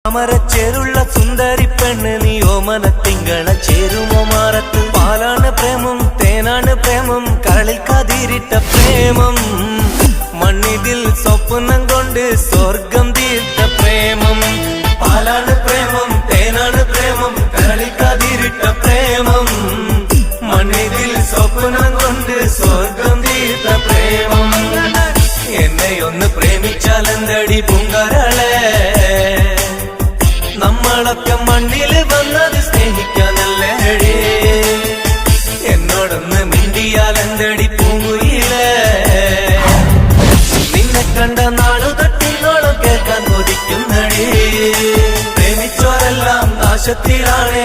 അമരച്ചേരുള്ള സുന്ദരി പെണ്ണ് നീ ഓമനത്തിങ്കള ചേരുമോ മാറത്ത് പാലാണ് പ്രേമം തേനാണ് പ്രേമം കരളിൽ കതിരിട്ട പ്രേമം മണ്ണിതിൽ സ്വപ്നം കൊണ്ട് സ്വർഗം തീർത്ത പ്രേമം പാലാണ് പ്രേമം തേനാണ് പ്രേമം കരളിൽ കതിരിട്ട പ്രേമം മണ്ണിതിൽ സ്വപ്നം കൊണ്ട് സ്വർഗം തീർത്ത പ്രേമം എന്നെയൊന്ന് പ്രേമിച്ചാലെന്തടി പൂങ്കരളെ നമ്മളൊക്കെ മണ്ണിൽ വന്നത് സ്നേഹിക്കാനല്ലേ എന്നോടൊന്ന് മിണ്ടിയാലെന്തടി പൂങ്കുയിലേ നിന്നെ കണ്ട നാളു തട്ടിന്നോളം കേൾക്കാൻ കൊതിക്കുന്നടി പ്രേമിച്ചോരെല്ലാം നാശത്തിലാണ്